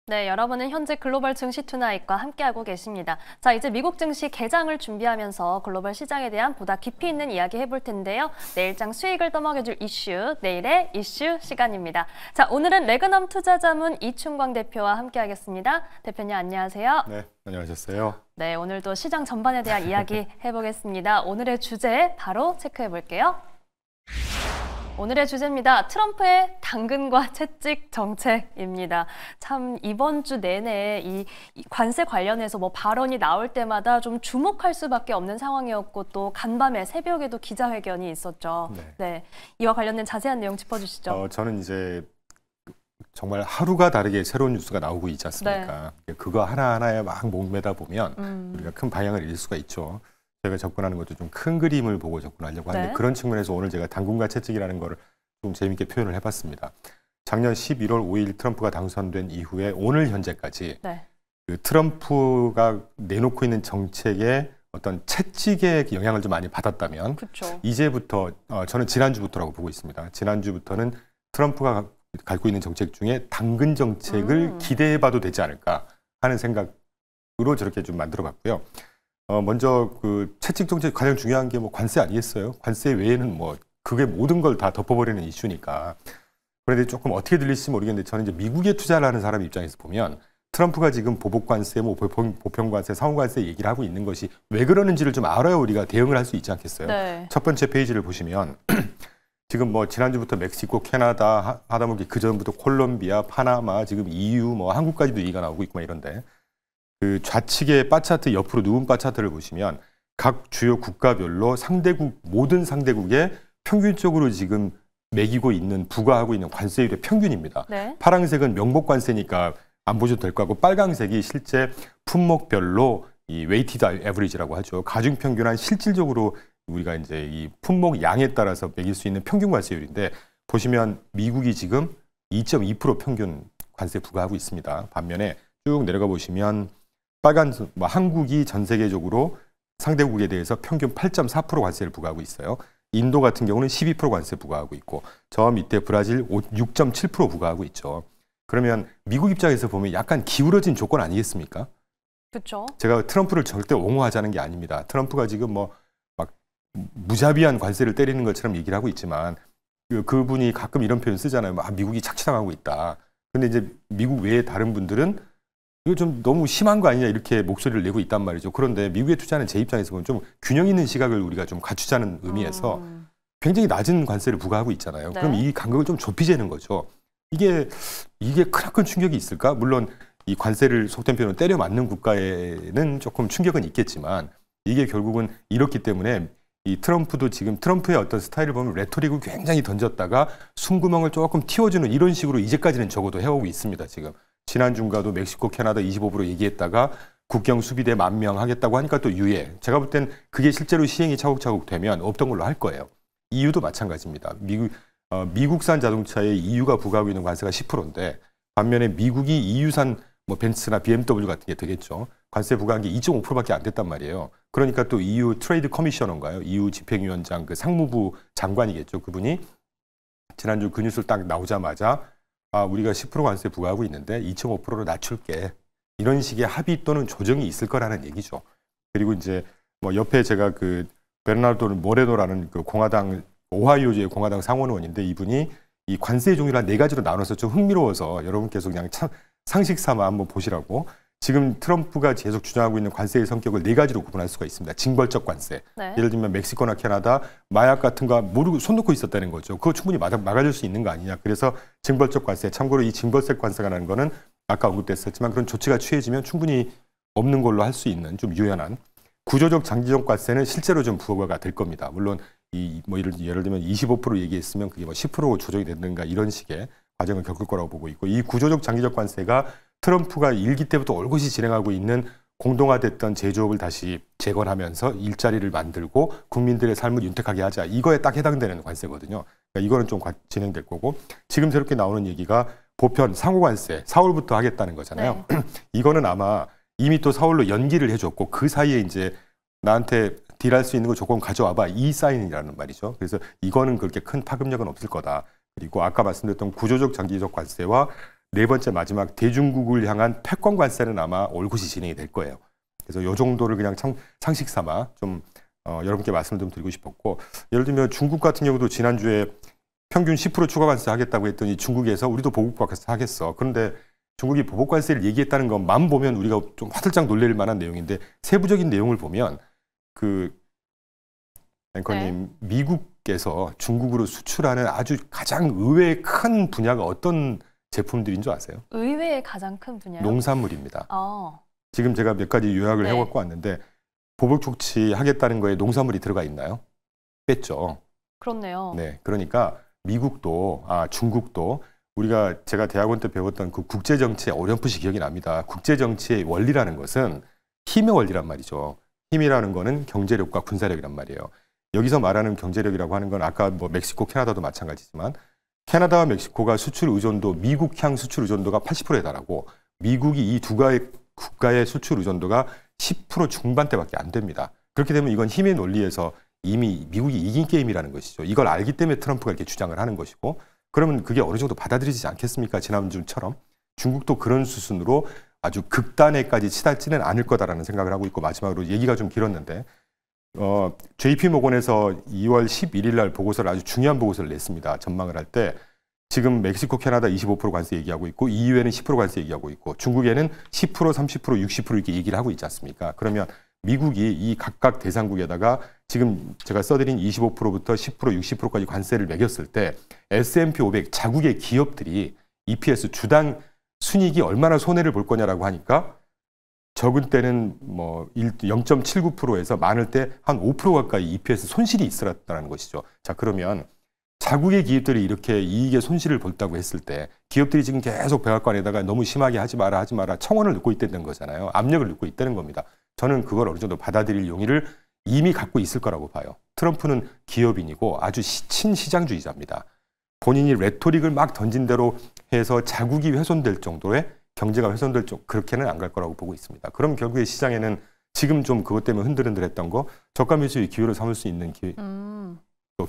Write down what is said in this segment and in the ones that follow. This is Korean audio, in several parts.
네, 여러분은 현재 글로벌 증시 투나잇과 함께하고 계십니다. 자, 이제 미국 증시 개장을 준비하면서 글로벌 시장에 대한 보다 깊이 있는 이야기 해볼 텐데요. 내일장 수익을 떠먹여줄 이슈, 내일의 이슈 시간입니다. 자, 오늘은 레그넘 투자자문 이충광 대표와 함께하겠습니다. 대표님 안녕하세요. 네, 안녕하셨어요. 네, 오늘도 시장 전반에 대한 이야기 해보겠습니다. 오늘의 주제 바로 체크해 볼게요. 오늘의 주제입니다. 트럼프의 당근과 채찍 정책입니다. 참 이번 주 내내 이 관세 관련해서 발언이 나올 때마다 좀 주목할 수밖에 없는 상황이었고 또 간밤에 새벽에도 기자회견이 있었죠. 네, 이와 관련된 자세한 내용 짚어주시죠. 저는 이제 정말 하루가 다르게 새로운 뉴스가 나오고 있지 않습니까? 네. 그거 하나하나에 막 목매다 보면 우리가 큰 방향을 잃을 수가 있죠. 제가 접근하는 것도 좀 큰 그림을 보고 접근하려고 하는데 그런 측면에서 오늘 제가 당근과 채찍이라는 거를 좀 재밌게 표현을 해봤습니다. 작년 11월 5일 트럼프가 당선된 이후에 오늘 현재까지 그 트럼프가 내놓고 있는 정책에 어떤 채찍의 영향을 좀 많이 받았다면 이제부터 저는 지난주부터라고 보고 있습니다. 지난주부터는 트럼프가 갖고 있는 정책 중에 당근 정책을 기대해봐도 되지 않을까 하는 생각으로 저렇게 좀 만들어봤고요. 먼저 그 채찍 정책 가장 중요한 게 관세 아니겠어요? 관세 외에는 그게 모든 걸 다 덮어버리는 이슈니까. 그런데 조금 어떻게 들릴지 모르겠는데 저는 이제 미국에 투자를 하는 사람 입장에서 보면 트럼프가 지금 보복 관세, 보편 관세, 상호 관세 얘기를 하고 있는 것이 왜 그러는지를 좀 알아야 우리가 대응을 할 수 있지 않겠어요? 네. 첫 번째 페이지를 보시면 지금 지난주부터 멕시코, 캐나다, 하다못해 그 전부터 콜롬비아, 파나마, 지금 EU, 한국까지도 얘기가 나오고 있고 이런데. 그 좌측의 바 차트 옆으로 누운 바 차트를 보시면 각 주요 국가별로 모든 상대국에 평균적으로 지금 매기고 있는 부과하고 있는 관세율의 평균입니다. 네. 파란색은 명목 관세니까 안 보셔도 될 것 같고 빨강색이 실제 품목별로 이 웨이티드 에버리지라고 하죠. 가중 평균한 실질적으로 우리가 이제 이 품목 양에 따라서 매길 수 있는 평균 관세율인데 보시면 미국이 지금 2.2% 평균 관세 부과하고 있습니다. 반면에 쭉 내려가 보시면 빨간 한국이 전 세계적으로 상대국에 대해서 평균 8.4% 관세를 부과하고 있어요. 인도 같은 경우는 12% 관세 부과하고 있고 저 밑에 브라질 6.7% 부과하고 있죠. 그러면 미국 입장에서 보면 약간 기울어진 조건 아니겠습니까? 그렇죠. 제가 트럼프를 절대 옹호하자는 게 아닙니다. 트럼프가 지금 막 무자비한 관세를 때리는 것처럼 얘기를 하고 있지만 그분이 가끔 이런 표현 쓰잖아요. 미국이 착취당하고 있다. 근데 이제 미국 외에 다른 분들은 이거 좀 너무 심한 거 아니냐 이렇게 목소리를 내고 있단 말이죠. 그런데 미국에 투자하는 제 입장에서 보면 좀 균형 있는 시각을 우리가 좀 갖추자는 의미에서 굉장히 낮은 관세를 부과하고 있잖아요. 네. 그럼 이 간격을 좀 좁히자는 거죠. 이게 크나큰 충격이 있을까? 물론 이 관세를 속된 표현으로 때려 맞는 국가에는 조금 충격은 있겠지만 이게 결국은 이렇기 때문에 이 트럼프도 지금 트럼프의 어떤 스타일을 보면 레토릭을 굉장히 던졌다가 숨구멍을 조금 틔워주는 이런 식으로 이제까지는 적어도 해오고 있습니다. 지금. 지난주인가도 멕시코, 캐나다 25% 얘기했다가 국경 수비대 10,000명 하겠다고 하니까 또 유예. 제가 볼 땐 그게 실제로 시행이 차곡차곡 되면 없던 걸로 할 거예요. EU도 마찬가지입니다. 미국산 자동차에 EU가 부과하고 있는 관세가 10%인데 반면에 미국이 EU산 벤츠나 BMW 같은 게 되겠죠. 관세 부과한 게 2.5%밖에 안 됐단 말이에요. 그러니까 또 EU 트레이드 커미셔너인가요? EU 집행위원장 그 상무부 장관이겠죠. 그분이 지난주 그 뉴스를 딱 나오자마자 우리가 10% 관세 부과하고 있는데 2.5%로 낮출게. 이런 식의 합의 또는 조정이 있을 거라는 얘기죠. 그리고 이제 옆에 제가 그 베르나르도 모레노라는 그 공화당 오하이오주의 공화당 상원 의원인데 이분이 이 관세 종류를 한 4가지로 나눠서 좀 흥미로워서 여러분께서 그냥 상식 삼아 한번 보시라고. 지금 트럼프가 계속 주장하고 있는 관세의 성격을 4가지로 구분할 수가 있습니다. 징벌적 관세. 네. 예를 들면 멕시코나 캐나다 마약 같은 거 모르고 손 놓고 있었다는 거죠. 그거 충분히 막아줄 수 있는 거 아니냐. 그래서 징벌적 관세. 참고로 이 징벌적 관세라는 거는 아까 언급됐었지만 그런 조치가 취해지면 충분히 없는 걸로 할 수 있는 좀 유연한 구조적 장기적 관세는 실제로 좀 부과가 될 겁니다. 물론 예를 들면 25% 얘기했으면 그게 10% 조정이 된다든가 이런 식의 과정을 겪을 거라고 보고 있고 이 구조적 장기적 관세가 트럼프가 1기 때부터 올곧이 진행하고 있는 공동화됐던 제조업을 다시 재건하면서 일자리를 만들고 국민들의 삶을 윤택하게 하자. 이거에 딱 해당되는 관세거든요. 그러니까 이거는 좀 진행될 거고 지금 저렇게 나오는 얘기가 보편 상호관세 4월부터 하겠다는 거잖아요. 네. 이거는 아마 이미 또 4월로 연기를 해줬고 그 사이에 이제 나한테 딜할 수 있는 거 조건 가져와봐. 이 사인이라는 말이죠. 그래서 이거는 그렇게 큰 파급력은 없을 거다. 그리고 아까 말씀드렸던 구조적 장기적 관세와 네 번째 마지막 대중국을 향한 패권 관세는 아마 올곧이 진행이 될 거예요. 그래서 이 정도를 그냥 상식 삼아 좀 여러분께 말씀을 좀 드리고 싶었고, 예를 들면 중국 같은 경우도 지난주에 평균 10% 추가 관세 하겠다고 했더니 중국에서 우리도 보복 관세 하겠어. 그런데 중국이 보복 관세를 얘기했다는 것만 보면 우리가 좀 화들짝 놀랄 만한 내용인데, 세부적인 내용을 보면 앵커님, 네. 미국에서 중국으로 수출하는 아주 가장 의외의 큰 분야가 어떤 제품들인 줄 아세요? 의외의 가장 큰 분야요? 농산물입니다. 지금 제가 몇 가지 요약을 해갖고 왔는데, 보복 조치 하겠다는 거에 농산물이 들어가 있나요? 뺐죠. 그렇네요. 네, 그러니까 미국도, 중국도 제가 대학원 때 배웠던 그 국제정치의 어렴풋이 기억이 납니다. 국제정치의 원리라는 것은 힘의 원리란 말이죠. 힘이라는 거는 경제력과 군사력이란 말이에요. 여기서 말하는 경제력이라고 하는 건 아까 뭐 멕시코, 캐나다도 마찬가지지만, 캐나다와 멕시코가 수출 의존도, 미국향 수출 의존도가 80%에 달하고, 미국이 이 두 국가의 수출 의존도가 10% 중반대밖에 안 됩니다. 그렇게 되면 이건 힘의 논리에서 이미 미국이 이긴 게임이라는 것이죠. 이걸 알기 때문에 트럼프가 이렇게 주장을 하는 것이고, 그러면 그게 어느 정도 받아들이지 않겠습니까? 지난주처럼. 중국도 그런 수순으로 아주 극단에까지 치닫지는 않을 거다라는 생각을 하고 있고, 마지막으로 얘기가 좀 길었는데, JP모건에서 2월 11일 날 보고서를, 아주 중요한 보고서를 냈습니다. 전망을 할 때 지금 멕시코, 캐나다 25% 관세 얘기하고 있고, EU에는 10% 관세 얘기하고 있고, 중국에는 10%, 30%, 60% 이렇게 얘기를 하고 있지 않습니까? 그러면 미국이 이 각각 대상국에다가 지금 제가 써드린 25%부터 10%, 60%까지 관세를 매겼을 때 S&P 500 자국의 기업들이 EPS 주당 순이익이 얼마나 손해를 볼 거냐라고 하니까, 적은 때는 뭐 0.79%에서 많을 때 한 5% 가까이 EPS 손실이 있었다는 것이죠. 자, 그러면 자국의 기업들이 이렇게 이익의 손실을 볼다고 했을 때, 기업들이 지금 계속 백악관에다가 너무 심하게 하지 마라 청원을 넣고 있다는 거잖아요. 압력을 넣고 있다는 겁니다. 저는 그걸 어느 정도 받아들일 용의를 이미 갖고 있을 거라고 봐요. 트럼프는 기업인이고 아주 친시장주의자입니다. 본인이 레토릭을 막 던진 대로 해서 자국이 훼손될 정도의, 경제가 훼손될 정도, 그렇게는 안 갈 거라고 보고 있습니다. 그럼 결국에 시장에는 지금 좀 그것 때문에 흔들흔들했던 거, 저가 매수의 기회를 삼을 수 있는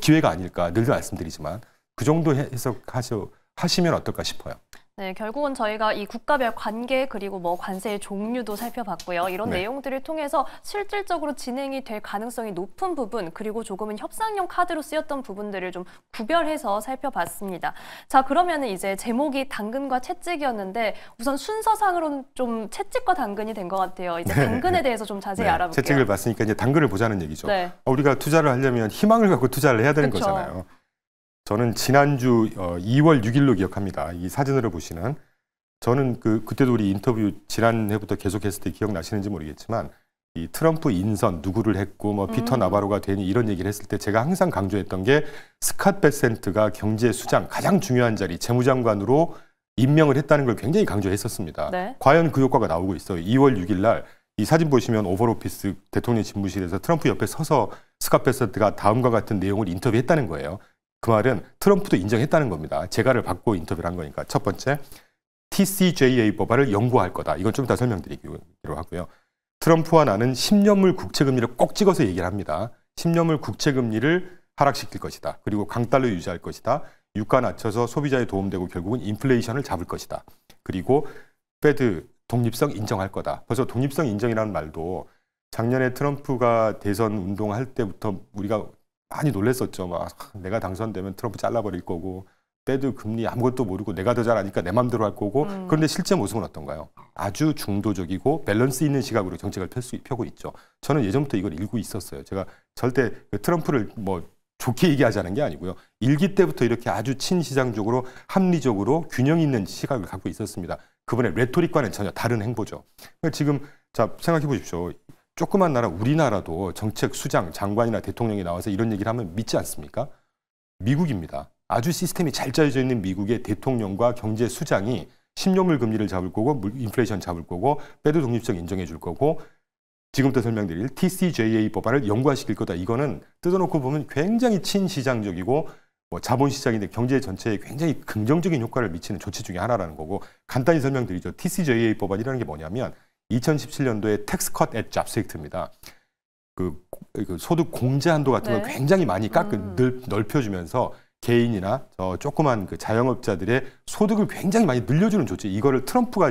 기회가 아닐까 늘 말씀드리지만, 그 정도 해석하시면 어떨까 싶어요. 네, 결국은 저희가 이 국가별 관계, 그리고 뭐 관세의 종류도 살펴봤고요. 이런 내용들을 통해서 실질적으로 진행이 될 가능성이 높은 부분, 그리고 조금은 협상용 카드로 쓰였던 부분들을 좀 구별해서 살펴봤습니다. 자, 그러면은 이제 제목이 당근과 채찍이었는데, 우선 순서상으로는 좀 채찍과 당근이 된 것 같아요. 이제 당근에 대해서 좀 자세히 알아볼게요. 채찍을 봤으니까 이제 당근을 보자는 얘기죠. 네. 우리가 투자를 하려면 희망을 갖고 투자를 해야 되는 거잖아요. 저는 지난주 2월 6일로 기억합니다. 이 사진으로 보시는, 저는 그때도 우리 인터뷰 지난해부터 계속했을 때 기억나시는지 모르겠지만, 이 트럼프 인선 누구를 했고 뭐 피터 나바로가 되니 이런 얘기를 했을 때 제가 항상 강조했던 게, 스캇 베센트가 경제수장 가장 중요한 자리 재무장관으로 임명을 했다는 걸 굉장히 강조했었습니다. 네. 과연 그 효과가 나오고 있어요. 2월 6일 날 이 사진 보시면 오벌오피스 대통령 집무실에서 트럼프 옆에 서서 스캇 베센트가 다음과 같은 내용을 인터뷰했다는 거예요. 그 말은 트럼프도 인정했다는 겁니다. 재가를 받고 인터뷰를 한 거니까. 첫 번째, TCJA 법안을 연구할 거다. 이건 좀 이따 설명드리기로 하고요. 트럼프와 나는 10년물 국채금리를 꼭 찍어서 얘기를 합니다. 10년물 국채금리를 하락시킬 것이다. 그리고 강달러 유지할 것이다. 유가 낮춰서 소비자에 도움되고 결국은 인플레이션을 잡을 것이다. 그리고 페드 독립성 인정할 거다. 벌써 독립성 인정이라는 말도 작년에 트럼프가 대선 운동할 때부터 우리가 많이 놀랬었죠. 막 내가 당선되면 트럼프 잘라버릴 거고, 페드 금리 아무것도 모르고 내가 더 잘하니까 내 맘대로 할 거고. 그런데 실제 모습은 어떤가요? 아주 중도적이고 밸런스 있는 시각으로 정책을 펴고 있죠. 저는 예전부터 이걸 읽고 있었어요. 제가 절대 트럼프를 뭐 좋게 얘기하자는 게 아니고요. 일기 때부터 이렇게 아주 친시장적으로 합리적으로 균형 있는 시각을 갖고 있었습니다. 그분의 레토릭과는 전혀 다른 행보죠. 지금 자, 생각해 보십시오. 조그만 나라 우리나라도 정책 수장, 장관이나 대통령이 나와서 이런 얘기를 하면 믿지 않습니까? 미국입니다. 아주 시스템이 잘 짜여져 있는 미국의 대통령과 경제 수장이 10년물 금리를 잡을 거고, 인플레이션 잡을 거고, 페드 독립성 인정해 줄 거고, 지금부터 설명드릴 TCJA 법안을 영구화시킬 거다. 이거는 뜯어놓고 보면 굉장히 친시장적이고 뭐 자본시장인데 경제 전체에 굉장히 긍정적인 효과를 미치는 조치 중에 하나라는 거고, 간단히 설명드리죠. TCJA 법안이라는 게 뭐냐면 2017년도에 텍스 컷 앳 잡스 액트입니다. 그 소득 공제 한도 같은 걸 굉장히 많이 넓혀주면서 개인이나 조그만 그 자영업자들의 소득을 굉장히 많이 늘려주는 조치, 이거를 트럼프가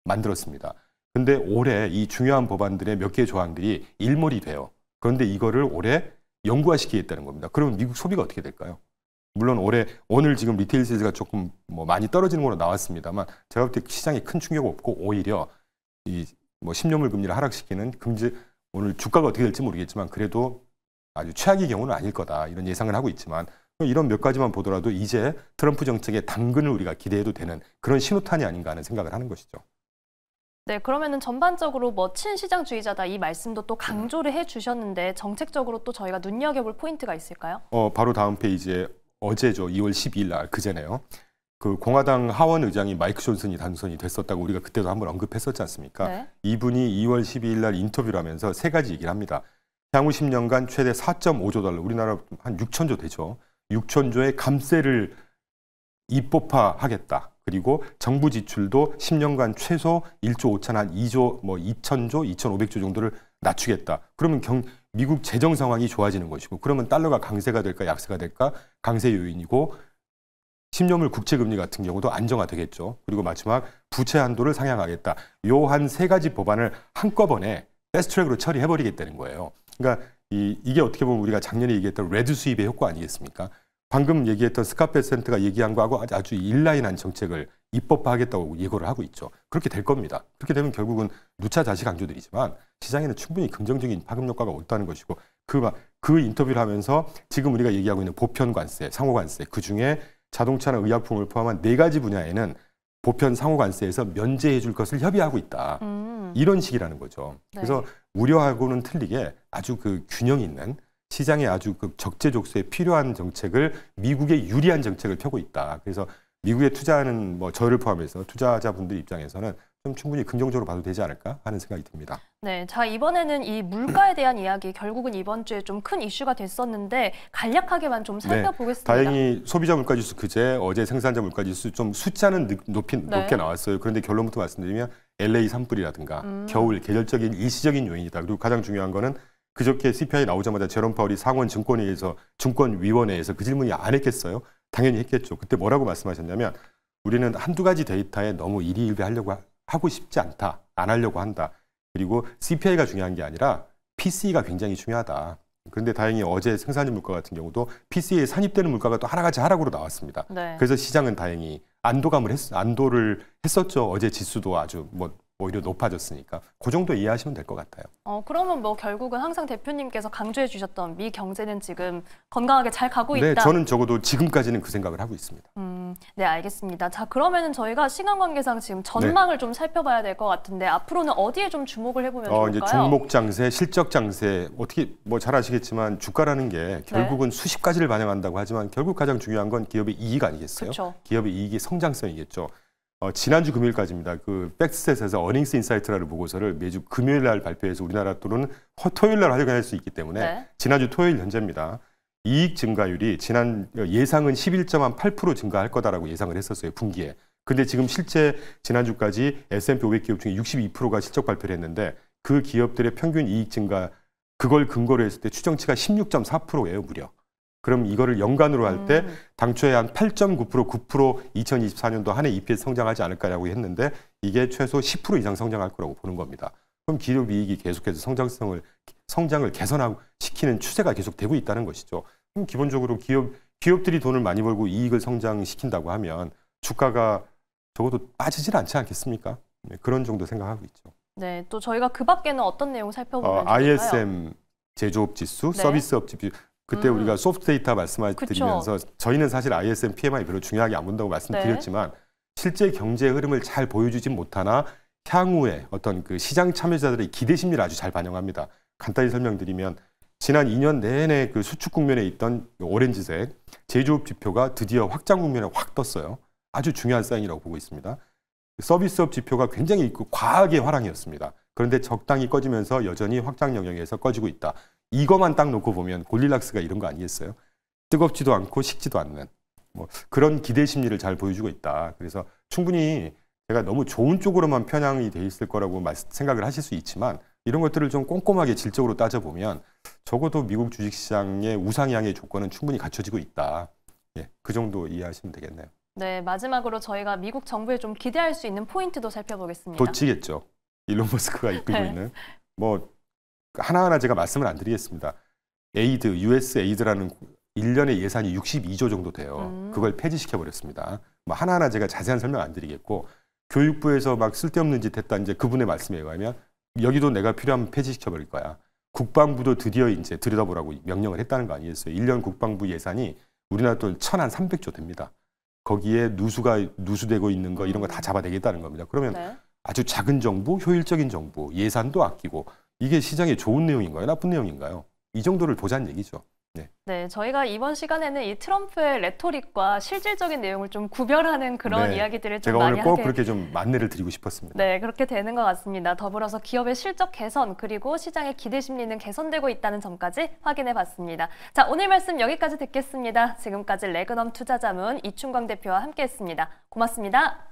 만들었습니다. 근데 올해 이 중요한 법안들의 몇 개의 조항들이 일몰이 돼요. 그런데 이거를 올해 영구화시키겠다는 겁니다. 그러면 미국 소비가 어떻게 될까요? 물론 오늘 지금 리테일 세일즈가 조금 뭐 많이 떨어지는 걸로 나왔습니다만 제가 볼 때 시장에 큰 충격 없고 오히려 이 뭐 10년물 금리를 하락시키는 오늘 주가가 어떻게 될지 모르겠지만 그래도 아주 최악의 경우는 아닐 거다 이런 예상을 하고 있지만 이런 몇 가지만 보더라도 이제 트럼프 정책의 당근을 우리가 기대해도 되는 그런 신호탄이 아닌가 하는 생각을 하는 것이죠. 네, 그러면은 전반적으로 뭐 친시장주의자다 이 말씀도 또 강조를 해주셨는데 정책적으로 또 저희가 눈여겨볼 포인트가 있을까요? 바로 다음 페이지에 어제죠. 2월 12일 날 그제네요. 그 공화당 하원 의장이 마이크 존슨이 당선이 됐었다고 우리가 그때도 한번 언급했었지 않습니까? 네. 이분이 2월 12일 날 인터뷰를 하면서 세 가지 얘기를 합니다. 향후 10년간 최대 4.5조 달러, 우리나라 한 6천조 되죠. 6천조의 감세를 입법화하겠다. 그리고 정부 지출도 10년간 최소 1조 5천, 한 2조, 뭐 2천조, 2,500조 정도를 낮추겠다. 그러면 미국 재정 상황이 좋아지는 것이고, 그러면 달러가 강세가 될까 약세가 될까? 강세 요인이고, 10년물 국채금리 같은 경우도 안정화되겠죠. 그리고 마지막 부채 한도를 상향하겠다. 요 한 세 가지 법안을 한꺼번에 패스트트랙으로 처리해버리겠다는 거예요. 그러니까 이게 어떻게 보면 우리가 작년에 얘기했던 레드 수입의 효과 아니겠습니까? 방금 얘기했던 스카페센트가 얘기한 거하고 아주 인라인한 정책을 입법화하겠다고 예고를 하고 있죠. 그렇게 될 겁니다. 그렇게 되면 결국은 누차 다시 강조드리지만 시장에는 충분히 긍정적인 파급 효과가 온다는 것이고 그 인터뷰를 하면서 지금 우리가 얘기하고 있는 보편 관세, 상호 관세, 그중에 자동차나 의약품을 포함한 4가지 분야에는 보편 상호 관세에서 면제해 줄 것을 협의하고 있다. 이런 식이라는 거죠. 네. 그래서 우려하고는 틀리게 아주 그 균형 있는 시장에 아주 그 적재적소에 필요한 정책을 미국에 유리한 정책을 펴고 있다. 그래서 미국에 투자하는 뭐 저를 포함해서 투자자분들 입장에서는 좀 충분히 긍정적으로 봐도 되지 않을까 하는 생각이 듭니다. 네, 자 이번에는 이 물가에 대한 이야기 결국은 이번 주에 좀 큰 이슈가 됐었는데 간략하게만 좀 살펴보겠습니다. 네, 다행히 소비자 물가지수 어제 생산자 물가지수 좀 숫자는 높게 나왔어요. 그런데 결론부터 말씀드리면 LA 산불이라든가 겨울 계절적인 일시적인 요인이다. 그리고 가장 중요한 거는 그저께 CPI 나오자마자 제롬 파월이 상원 증권위원회에서 그 질문이 안 했겠어요? 당연히 했겠죠. 그때 뭐라고 말씀하셨냐면 우리는 한두 가지 데이터에 너무 일희일비하려고 하고 싶지 않다. 안 하려고 한다. 그리고 CPI가 중요한 게 아니라 PCE가 굉장히 중요하다. 그런데 다행히 어제 생산자 물가 같은 경우도 PCE에 산입되는 물가가 또 하나같이 하락으로 나왔습니다. 네. 그래서 시장은 다행히 안도를 했었죠. 어제 지수도 아주 오히려 높아졌으니까 그 정도 이해하시면 될 것 같아요. 그러면 뭐 결국은 항상 대표님께서 강조해 주셨던 미 경제는 지금 건강하게 잘 가고 있다. 네, 저는 적어도 지금까지는 그 생각을 하고 있습니다. 네, 알겠습니다. 자, 그러면은 저희가 시간 관계상 지금 전망을 좀 살펴봐야 될 것 같은데 앞으로는 어디에 좀 주목을 해보면 좋을까요? 이제 종목 장세, 실적 장세, 어떻게 잘 아시겠지만 주가라는 게 결국은 수십 가지를 반영한다고 하지만 결국 가장 중요한 건 기업의 이익 아니겠어요? 그쵸. 기업의 이익이 성장성이겠죠. 지난주 금요일까지입니다. 그 백스셋에서 어닝스 인사이트라는 보고서를 매주 금요일 날 발표해서 우리나라 또는 토요일 날 확인할 수 있기 때문에 지난주 토요일 현재입니다. 이익 증가율이 지난 예상은 11.8% 증가할 거다라고 예상을 했었어요. 분기에. 근데 지금 실제 지난주까지 S&P 500 기업 중에 62%가 실적 발표를 했는데 그 기업들의 평균 이익 증가 그걸 근거로 했을 때 추정치가 16.4%예요. 무려. 그럼 이거를 연간으로 할 때 당초에 한 8.9%, 9% 2024년도 한 해 EPS 성장하지 않을까라고 했는데 이게 최소 10% 이상 성장할 거라고 보는 겁니다. 그럼 기업 이익이 계속해서 성장을 개선하고 시키는 추세가 계속되고 있다는 것이죠. 그럼 기본적으로 기업들이 돈을 많이 벌고 이익을 성장시킨다고 하면 주가가 적어도 빠지질 않지 않겠습니까? 네, 그런 정도 생각하고 있죠. 네, 또 저희가 그 밖에는 어떤 내용 살펴보면 좋을까요? ISM 제조업 지수, 서비스업 지수. 그때 우리가 소프트 데이터 말씀드리면서 저희는 사실 ISM PMI 별로 중요하게 안 본다고 말씀드렸지만 실제 경제 흐름을 잘 보여주진 못하나 향후에 어떤 그 시장 참여자들의 기대 심리를 아주 잘 반영합니다. 간단히 설명드리면 지난 2년 내내 그 수축 국면에 있던 오렌지색 제조업 지표가 드디어 확장 국면에 확 떴어요. 아주 중요한 사인이라고 보고 있습니다. 서비스업 지표가 굉장히 과하게 화랑이었습니다. 그런데 적당히 꺼지면서 여전히 확장 영역에서 꺼지고 있다. 이거만 딱 놓고 보면 골디락스가 이런 거 아니겠어요? 뜨겁지도 않고 식지도 않는 그런 기대 심리를 잘 보여주고 있다. 그래서 충분히 제가 너무 좋은 쪽으로만 편향이 돼 있을 거라고 생각을 하실 수 있지만 이런 것들을 좀 꼼꼼하게 질적으로 따져보면 적어도 미국 주식시장의 우상향의 조건은 충분히 갖춰지고 있다. 예, 그 정도 이해하시면 되겠네요. 네, 마지막으로 저희가 미국 정부에 좀 기대할 수 있는 포인트도 살펴보겠습니다. 도치겠죠. 일론 머스크가 이끌고 네. 있는. 뭐 하나하나 제가 말씀을 안 드리겠습니다. 에이드, US 에이드라는 1년의 예산이 62조 정도 돼요. 그걸 폐지시켜 버렸습니다. 뭐 하나하나 제가 자세한 설명 안 드리겠고, 교육부에서 막 쓸데없는 짓 했다, 이제 그분의 말씀에 의하면 여기도 내가 필요하면 폐지시켜 버릴 거야. 국방부도 드디어 이제 들여다보라고 명령을 했다는 거 아니겠어요? 1년 국방부 예산이 우리나라 돈 1,300조 됩니다. 거기에 누수되고 있는 거 이런 거 다 잡아내겠다는 겁니다. 그러면 네. 아주 작은 정부, 효율적인 정부, 예산도 아끼고, 이게 시장에 좋은 내용인가요? 나쁜 내용인가요? 이 정도를 보자는 얘기죠. 네, 저희가 이번 시간에는 이 트럼프의 레토릭과 실질적인 내용을 좀 구별하는 그런 네, 이야기들을 좀 제가 많이 오늘 꼭 하게 그렇게 좀 안내를 드리고 싶었습니다. 네, 그렇게 되는 것 같습니다. 더불어서 기업의 실적 개선 그리고 시장의 기대 심리는 개선되고 있다는 점까지 확인해 봤습니다. 자, 오늘 말씀 여기까지 듣겠습니다. 지금까지 레그넘 투자자문 이충광 대표와 함께했습니다. 고맙습니다.